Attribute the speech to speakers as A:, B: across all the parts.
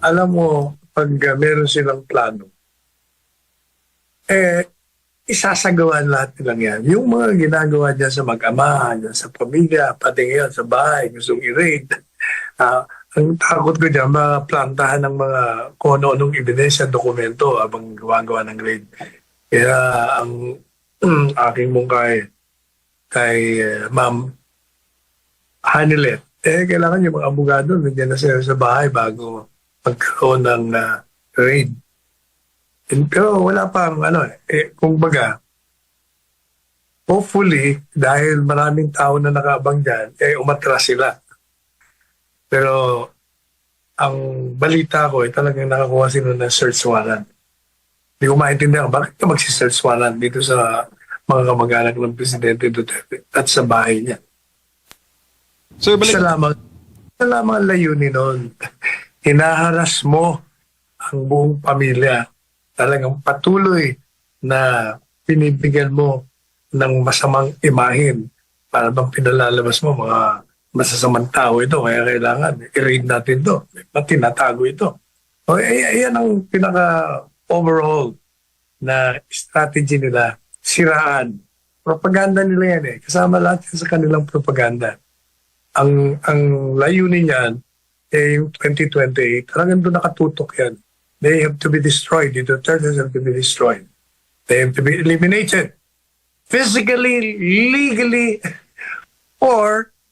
A: Alam mo, pag meron silang plano, isasagawan lahat nilang yan. Yung mga ginagawa dyan sa mag-ama, dyan sa pamilya, pati ngayon sa bahay, gustong i-raid. Ang takot ko dyan, plantahan ng mga kung ano-anong ebidensya, dokumento habang gumagawa ng raid. Kaya ang aking mungkay kay Ma'am Hanilet, kailangan yung mga abogado nandiyan na sila sa bahay bago magkaroon ng raid. Pero wala pang kung baga, hopefully, dahil maraming tao na nakaabang dyan, umatras sila. Pero ang balita ko talagang nakakuha sila ng search warrant. Hindi ko maintindihan bakit ka magsi-search warrant dito sa mga kamag-anak ng Presidente Duterte at sa bahay niya.
B: Sir, balik...
A: Isa lamang ang layunin nun. Hinaharas mo ang buong pamilya. Talagang patuloy na pinibigyan mo ng masamang imahin para bang pinalalabas mo mga masasamang tao ito. Kaya kailangan i-raid natin ito. Pati natago ito. Ayan ang pinaka-overall na strategy nila. Siraan. Propaganda nila yan . Kasama lahat yan sa kanilang propaganda. Ang layunin niyan, yung 2028, talagang doon nakatutok yan. They have to be destroyed. The Dutertes have to be destroyed. They have to be eliminated. Physically, legally, or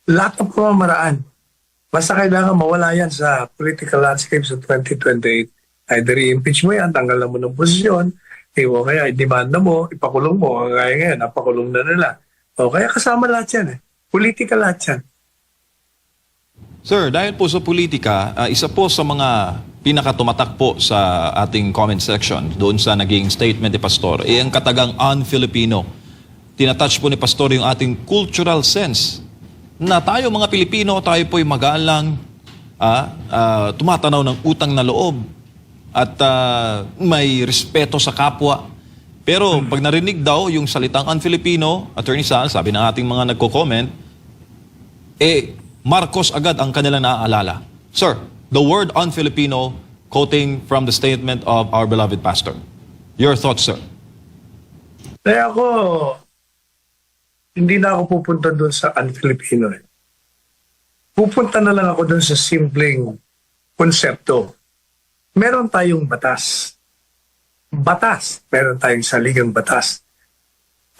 A: lahat ng pamamaraan. Basta kailangan mawala yan sa political landscape sa 2028. Either i-impeach mo yan, tanggal na mo ng posisyon, o kaya i-demanda mo, ipakulong mo, kaya ngayon, napakulong na nila. O kaya kasama lahat yan . Politika lahat yan.
B: Sir, dahil po sa politika, isa po sa mga pinakatumatak po sa ating comment section doon sa naging statement ni Pastor, ang katagang un-Filipino. Tinatouch po ni Pastor yung ating cultural sense na tayo mga Pilipino, tayo po'y magalang, tumatanaw ng utang na loob at may respeto sa kapwa. Pero pag narinig daw yung salitang un-Filipino, Attorney Sal, sabi ng ating mga nagko-comment, Marcos agad ang kanilang naaalala. Sir, the word un-Filipino, quoting from the statement of our beloved pastor. Your thoughts, sir?
A: Kaya hindi na ako pupunta doon sa un-Filipino . Pupunta na lang ako doon sa simpleng konsepto. Meron tayong batas. Meron tayong saligang batas.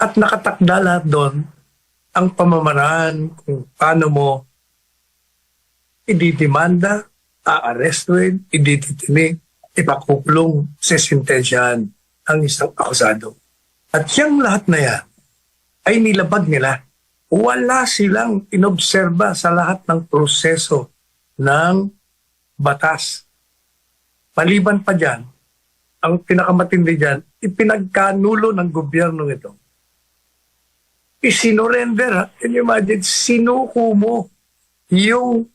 A: At nakatakda lahat doon ang pamamaraan kung paano mo ididemanda, aarestuin, ididetinig, ipakukulong, sesentensyahan ang isang akusado. At yung lahat na yan ay nilabag nila. Wala silang inobserba sa lahat ng proseso ng batas. Maliban pa dyan, ang pinakamatindi dyan, ipinagkanulo ng gobyerno ito. Isinorender, can you imagine, sinuko mo yung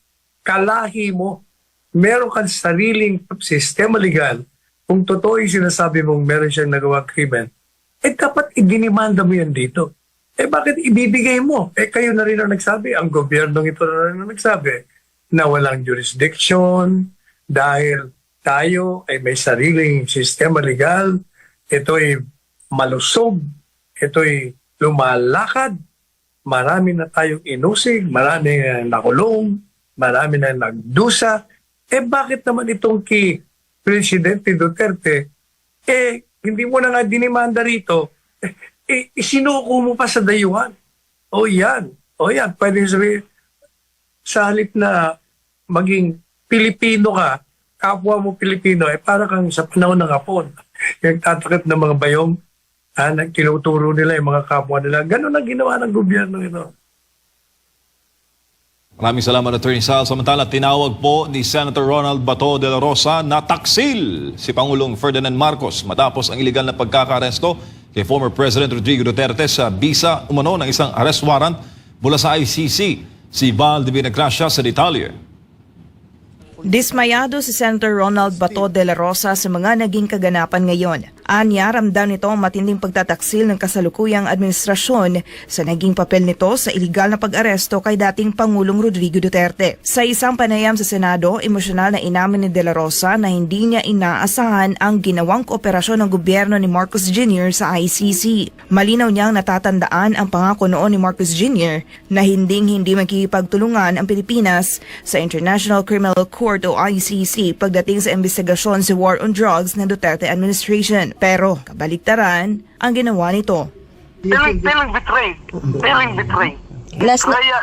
A: kalahi mo. Meron kang sariling sistema legal. Kung totoo yung sinasabi mong meron siyang nagawang krimen, dapat idinimanda mo yan dito. Bakit ibibigay mo? Kayo na rin ang nagsabi, ang gobyernong ito na rin ang nagsabi, na walang jurisdiction, dahil tayo ay may sariling sistema legal, ito'y malusog, ito'y lumalakad, marami na tayong inusig, marami na nakulong, marami na nagdusa. Bakit naman itong kay Presidente Duterte, hindi mo na nga dinimanda rito, isinuko mo pa sa dayuhan. O yan, pwede sabihin, sa halip na maging Pilipino ka, kapwa mo Pilipino, para kang sa panahon ng Hapon. Yung tatakip ng mga bayong, tinuturo nila yung mga kapwa nila. Ganun ang ginawa ng gobyerno ito.
B: Maraming salamat, Attorney Sal. Samantala, tinawag po ni Senator Ronald Bato de la Rosa na taksil si Pangulong Ferdinand Marcos matapos ang iligal na pagkakaresto kay former President Rodrigo Duterte sa bisa umano ng isang arrest warrant mula sa ICC. Si Val de Vinagracia sa detalye.
C: Dismayado si Senator Ronald Bato de la Rosa sa mga naging kaganapan ngayon. Anya, ramdam nito ang matinding pagtataksil ng kasalukuyang administrasyon sa naging papel nito sa iligal na pag-aresto kay dating Pangulong Rodrigo Duterte. Sa isang panayam sa Senado, emosyonal na inamin ni De La Rosa na hindi niya inaasahan ang ginawang kooperasyon ng gobyerno ni Marcos Jr. sa ICC. Malinaw niyang natatandaan ang pangako noon ni Marcos Jr. na hindi makikipagtulungan ang Pilipinas sa International Criminal Court o ICC pagdating sa investigasyon sa war on drugs ng Duterte administration. Pero kabaliktaran ang ginawa nito.
D: Feeling betrayed. Feeling betrayed.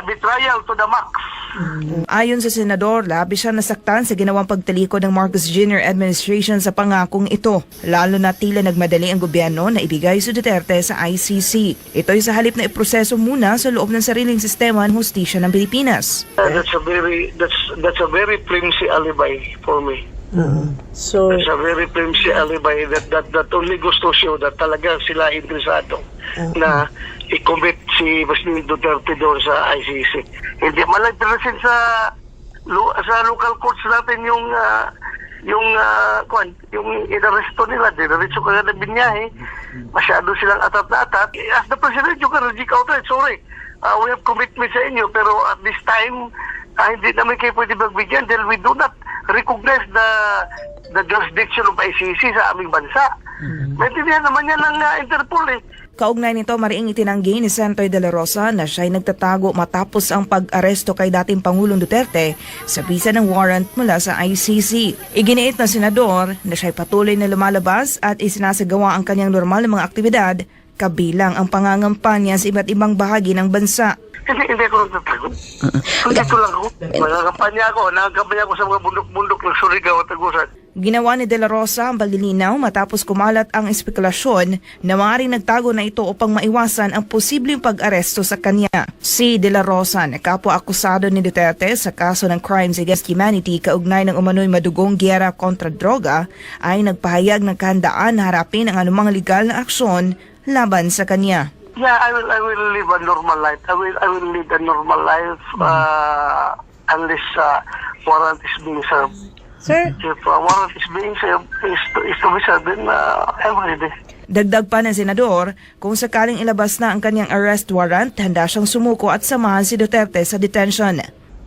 D: Betrayal to the max.
C: Ayon sa senador, labis siya nasaktan sa ginawang pagtalikod ng Marcos Jr. administration sa pangakong ito, lalo na tila nagmadali ang gobyerno na ibigay si Duterte sa ICC. Ito'y sa halip na iproseso muna sa loob ng sariling sistema ng hustisya ng Pilipinas.
D: That's a very flimsy alibi for me.
E: So,
D: That's a very flimsy alibi that only goes to show that talagang sila interesado na i-commit si President Duterte doon sa ICC. Hindi man lang tinasin sa local courts natin yung inaresto nila, dinaresto ka na binyahe, masyado silang atat na atat. As the President, you can reject outright, sorry, we have commitment sa inyo, pero at this time, hindi namin kayo pwede magbigyan dahil we do not recognize the jurisdiction of ICC sa aming bansa. Maintindihan naman yan ng Interpol eh.
C: Kaugnay nito, mariing itinanggi ni Senator De La Rosa na siya'y nagtatago matapos ang pag-aresto kay dating Pangulong Duterte sa bisa ng warrant mula sa ICC. Iginiit ng senador na siya'y patuloy na lumalabas at isinasagawa ang kanyang normal na mga aktibidad, kabilang ang pangangampanya sa iba't ibang bahagi ng bansa.
D: Hindi ako nagtatago. Dito lang ako. Nagkampanya ako sa mga bundok-bundok ng Surigao at Tagusan.
C: Ginawa ni De La Rosa ang paglilinaw matapos kumalat ang espekulasyon na maaaring nagtago na ito upang maiwasan ang posibleng pag-aresto sa kanya. Si De La Rosa na kapwa-akusado ni Duterte sa kaso ng Crimes Against Humanity kaugnay ng umano'y madugong giyera kontra droga ay nagpahayag ng kahandaan na harapin ang anumang legal na aksyon laban sa kanya.
D: Yeah, I will live a normal life. I will lead a normal life unless warrant is being served.
E: sir,
D: If warrant is being served, is to be served, then I'm ready.
C: Dagdag pa ng senador, kung sakaling ilabas na ang kanyang arrest warrant, handa siyang sumuko at samahan si Duterte sa detention.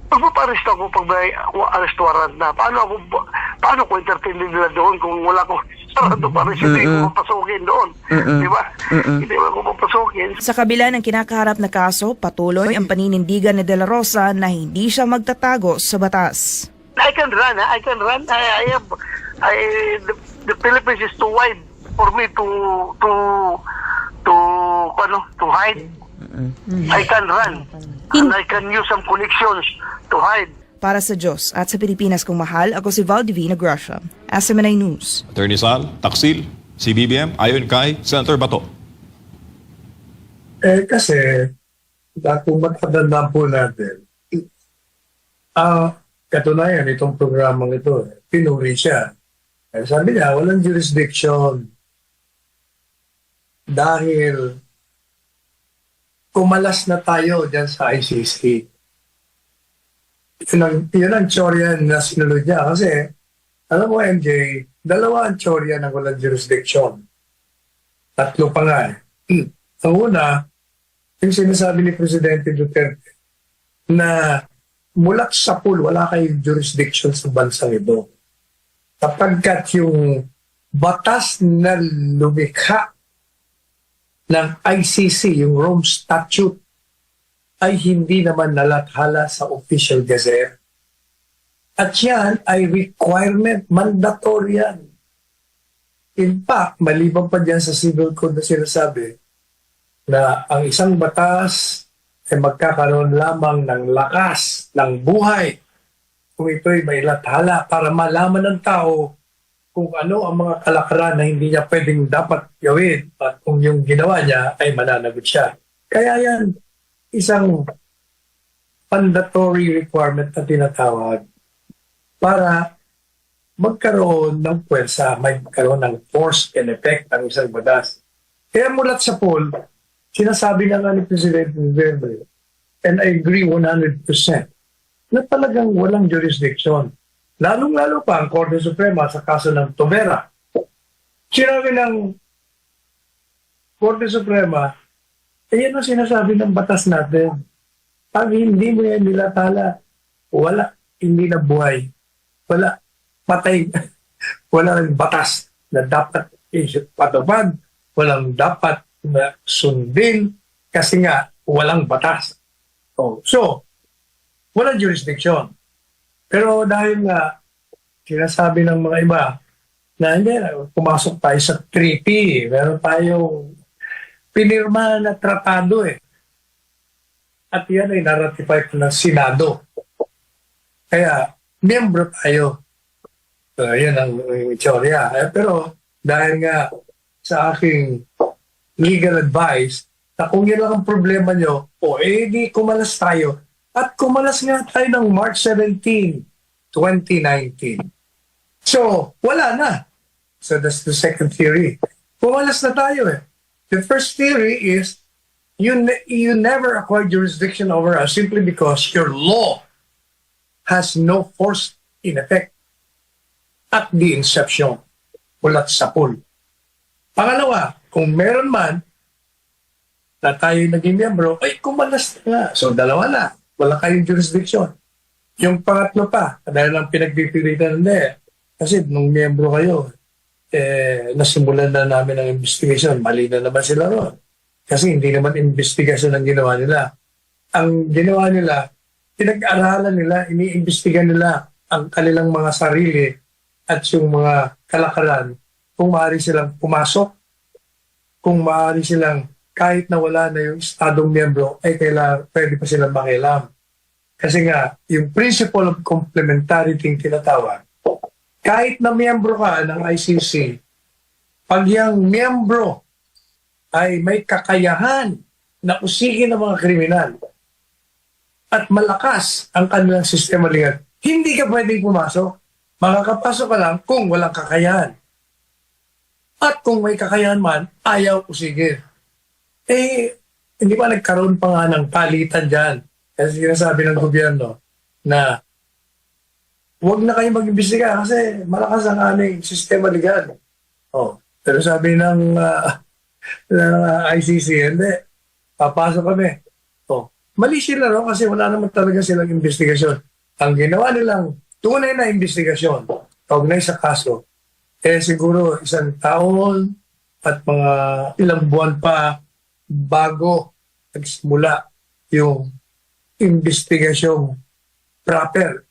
D: Pagpaparesto ako pag may arrest warrant na, paano ko entertainin nila doon kung wala ko sarado para hindi ko papasukin doon? Di ba? Hindi ko papasukin.
C: Sa kabila ng kinakaharap na kaso, patuloy ang paninindigan ni De La Rosa na hindi siya magtatago sa batas.
D: I can run. The Philippines is too wide for me to hide. I can run. And I can use some connections to hide.
C: Para sa Diyos at sa Pilipinas kong mahal, ako si Valdivina Gracia, SMNI News.
B: Attorney Sal, Taksil, CBBM, ayon kay Senator Bato.
A: Kasi, kung matandaan po natin, katunayan itong programang ito, pinuri siya. Sabi niya, walang jurisdiction dahil kumalas na tayo dyan sa ICC. Yun ang teorya na sinunod niya. Kasi, alam mo MJ, dalawa ang teorya ng walang jurisdiction. Tatlo pa nga eh. Ang una, yung sinasabi ni Presidente Duterte na mula sa pool, wala kayong jurisdiction sa bansang ito. Kapagkat yung batas na lumikha ng ICC, yung Rome Statute, ay hindi naman nalathala sa official gazette. At yan ay requirement, mandatory yan. In fact, maliban pa dyan sa civil code na sinasabi na ang isang batas ay magkakaroon lamang ng lakas, ng buhay, kung ito'y may lathala para malaman ng tao kung ano ang mga kalakaran na hindi niya pwedeng dapat gawin at kung yung ginawa niya ay mananagot siya. Kaya yan, isang mandatory requirement na tinatawag para magkaroon ng puwersa, magkaroon ng force and effect ang isang batas. Kaya mulat sa poll, sinasabi na nga ni President Duterte, and I agree 100%, na talagang walang jurisdiction. Lalong-lalo pa ang Korte Suprema sa kaso ng Tobera. sinabi ng Korte Suprema, yan ang sinasabi ng batas natin. Pag hindi mo yan nilatala, wala, hindi na buhay. Wala, patay. Wala rin batas na dapat patupad. Walang dapat na sundin kasi nga walang batas. Oh, so, walang jurisdiction. Pero dahil nga, sinasabi ng mga iba na hindi, pumasok tayo sa treaty. Meron tayong pinirma na tratado eh. At yan ay naratify ng Senado. Kaya, miyembro tayo. Yan ang teorya. Pero dahil nga sa aking legal advice, na kung yan lang ang problema nyo, di kumalas tayo. At kumalas nga tayo ng March 17, 2019. So, wala na. So, that's the second theory. Kumalas na tayo eh. The first theory is, you never acquire jurisdiction over us simply because your law has no force in effect at the inception. Ulat sa pool. Pangalawa, kung meron man na tayo naging miyembro, ay kumalas na nga. So, dalawa na. Wala kayong jurisdiction. Yung pangatlo pa, dahil lang pinagpipilitan, hindi. Kasi nung miyembro kayo, nasimulan na namin ang investigation. Mali na naman sila ron. Kasi hindi naman investigation ang ginawa nila. Ang ginawa nila, pinag-aralan nila, iniimbestigan nila ang kanilang mga sarili at yung mga kalakaran kung maaari silang pumasok, kung maaari silang kahit na wala na yung estadong miyembro, ay pwede pa silang makialam. Kasi nga, yung principle of complementarity yung tinatawag, kahit na miyembro ka ng ICC, pag yung miyembro ay may kakayahan na usigin ng mga kriminal at malakas ang kanilang sistema legal, hindi ka pwedeng pumasok. Makakapasok ka lang kung walang kakayahan. At kung may kakayahan man, ayaw usigin. Hindi ba nagkaroon pa nga ng palitan dyan? Kasi sinasabi ng gobyerno na huwag na kayo mag-imbestiga kasi malakas ang aming sistema legal. Pero sabi ng ICC, hindi. Papasok kami. Mali sila kasi wala naman talaga silang investigasyon. Ang ginawa nilang tunay na investigasyon, kaugnay sa kaso, siguro 1 taon at mga ilang buwan pa bago nagsimula yung investigation proper.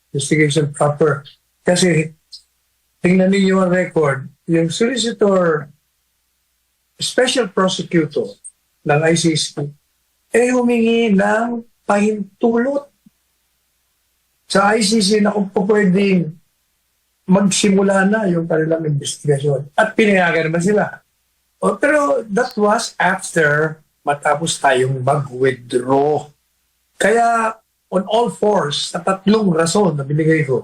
A: Kasi tingnan ninyo ang record, yung solicitor, special prosecutor ng ICC, humingi ng pahintulot sa ICC na kung pwedeng magsimula na yung kanilang investigasyon. At pinayagan naman sila. Pero that was after matapos tayong mag-withdraw. Kaya on all fours, sa 3 rason na binigay ko,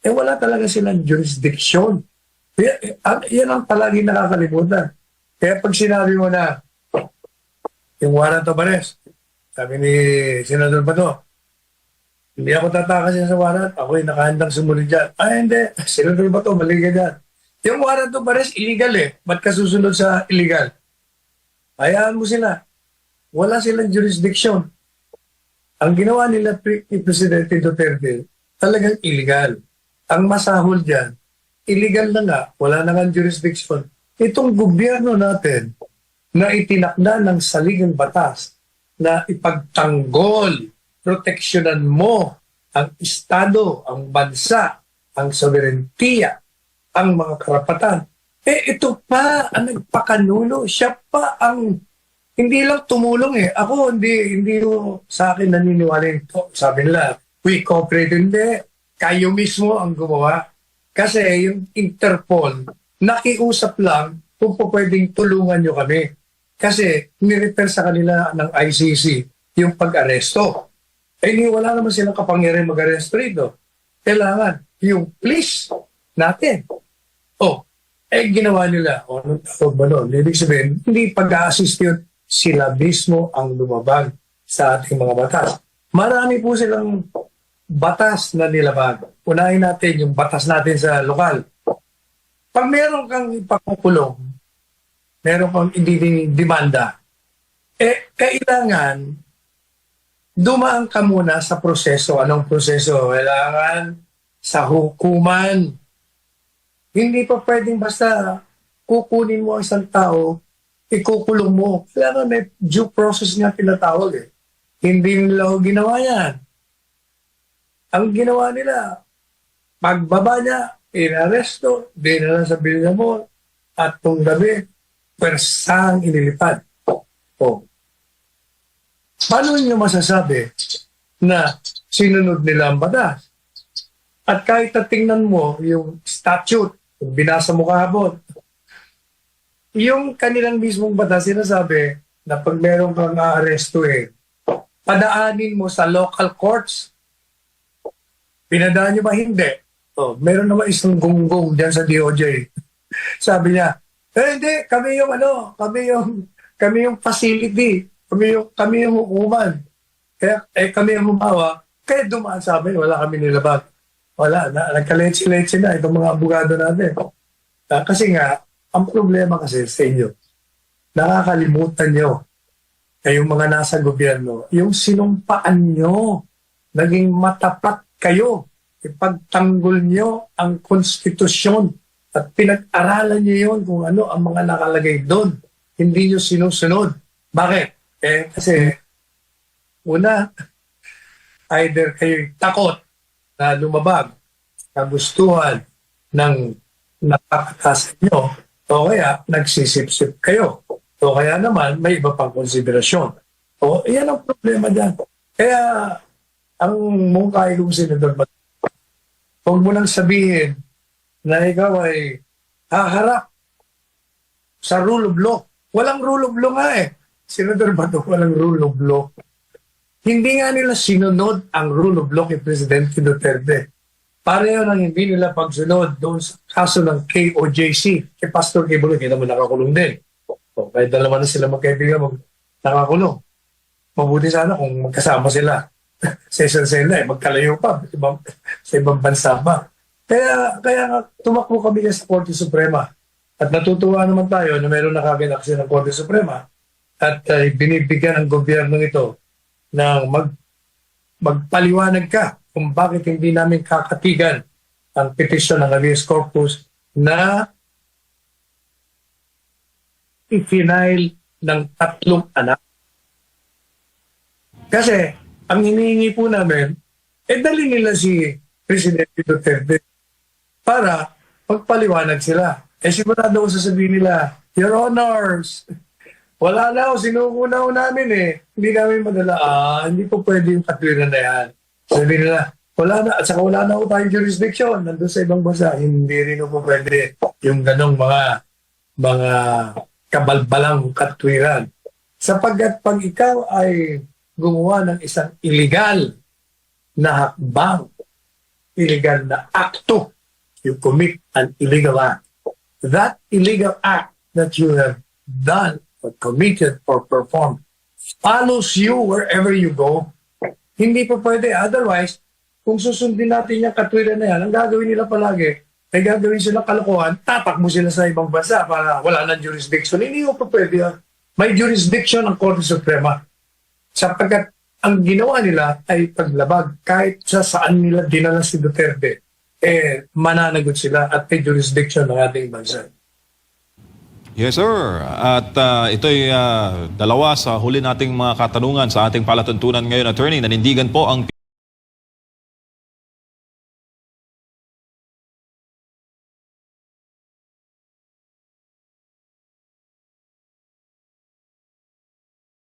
A: wala talaga silang jurisdiction. Yan ang palagi nakakalimutan. Kaya pag sinabi mo na yung warrant of arrest, sabi ni Senador Bato, hindi ako tatakas sa warrant, ako'y nakahandang sumunod dyan. Hindi, Senador Bato, mali ka dyan. Yung warrant of arrest, illegal Ba't ka susunod sa illegal? Hayaan mo sila. Wala silang jurisdiction. Ang ginawa nila ni Presidente Duterte, talagang illegal. Ang masahol dyan, illegal na nga, wala na nga jurisdiction. Itong gobyerno natin na itinakda ng saligang batas na ipagtanggol, proteksyonan mo ang estado, ang bansa, ang soberentiya, ang mga karapatan. Ito pa ang nagpakanulo. Siya pa ang hindi lang tumulong Ako, hindi sa akin naniniwala ito. Sabi nila, we cooperate. Hindi. Kayo mismo ang gumawa. Kasi yung Interpol, nakiusap lang kung pwedeng tulungan nyo kami. Kasi nirefer sa kanila ng ICC yung pag-aresto. Wala naman silang kapangyarihan mag-aresto rito. Kailangan yung police natin. Ginawa nila. Anong tawag ba nun? Ibig sabihin, hindi pag-a-assist yun. Sila mismo ang lumabag sa ating mga batas. Marami po silang batas na nilabag. Unahin natin yung batas natin sa lokal. Pag meron kang ipakukulong, meron kang demanda, kailangan dumaan ka muna sa proseso. Anong proseso? Kailangan sa hukuman. Hindi pa pwedeng basta kukunin mo ang isang tao, ikukulong mo. Kailangan may due process nga tinatawag eh. Hindi nila ginawa yan. Ang ginawa nila, pagbaba niya, inaresto, dinala sa Villamor, at nung gabi, pwersang inilipad. O. Paano niyo masasabi na sinunod nila ang batas? At kahit na tingnan mo yung statute, yung binasa mo kahapon, yung kanilang mismong batas, sinasabi na pag meron kang aaresto padaanin mo sa local courts. Pinadaan niyo ba? Hindi. Oh, meron naman isang gunggong diyan sa DOJ. Sabi niya, hindi, kami yung facility, kami yung hukuman. Kaya kami yung humawa, kaya dumaan sa amin, wala kami nilabag. Wala, nagkaletse-letse na itong mga abogado natin. Kasi nga, ang problema kasi sa inyo, nakakalimutan nyo, kayong mga nasa gobyerno, yung sinumpaan nyo, naging matapat kayo, ipagtanggol nyo ang konstitusyon at pinag-aralan nyo yun kung ano ang mga nakalagay doon. Hindi nyo sinusunod. Bakit? Kasi una, either kayo'y takot na lumabag, kagustuhan ng nakakatas nyo, o kaya nagsisip-sip kayo. O kaya naman may iba pang konsiderasyon. O iyan ang problema dyan. Kaya ang mungkay kong Senador, huwag mo nang sabihin na ikaw ay haharap sa rule of law. Walang rule of law nga Senador Bato, walang rule of law. Hindi nga nila sinunod ang rule of law kay Presidente Duterte. Pareho nang hindi nila pagsunod doon sa kaso ng KOJC, kay Pastor Kibuloy, kaya naman nakakulong din. So, kahit dalawa na sila magkaibigan, nakakulong. Mabuti sana kung magkasama sila sa isang sela, magkalayo pa, sa ibang bansa pa. Kaya nga, tumakbo kami sa Korte Suprema. At natutuwa naman tayo na meron na kagad aksyon ng Korte Suprema at binibigyan ng gobyerno ito ng magpaliwanag ka kung bakit hindi namin kakatigan ang petisyon ng habeas corpus na i-final ng 3 anak. Kasi ang hinihingi po namin, dali nila si Presidente Duterte para magpaliwanag sila. Sigurado ko sasabihin nila, Your Honors, wala na sinuko na namin Hindi namin madala. Hindi po pwede yung katwiran na yan. Sabi nila, wala na. At saka wala na tayong jurisdiction. Nandun sa ibang bansa. Hindi rin po pwede yung ganong mga kabalbalang katwiran. Sapagkat pag ikaw ay gumawa ng isang illegal na hakbang, illegal na akto, you commit an illegal act. That illegal act that you have done or committed or performed follows you wherever you go. Hindi pa pwede. Otherwise, kung susundin natin yung katwiran na yan, ang gagawin nila palagi, ay gagawin sila kalokohan, tatakbo sila sa ibang bansa para wala nang jurisdiction. Hindi pa pwede yan. May jurisdiction ang Korte Suprema. Sapagkat ang ginawa nila ay paglabag. Kahit sa saan nila dinala si Duterte, mananagot sila at may jurisdiction ng ating bansa.
B: Yes, sir. At ito'y dalawa sa huli nating mga katanungan sa ating palatuntunan ngayon, attorney. Nanindigan po ang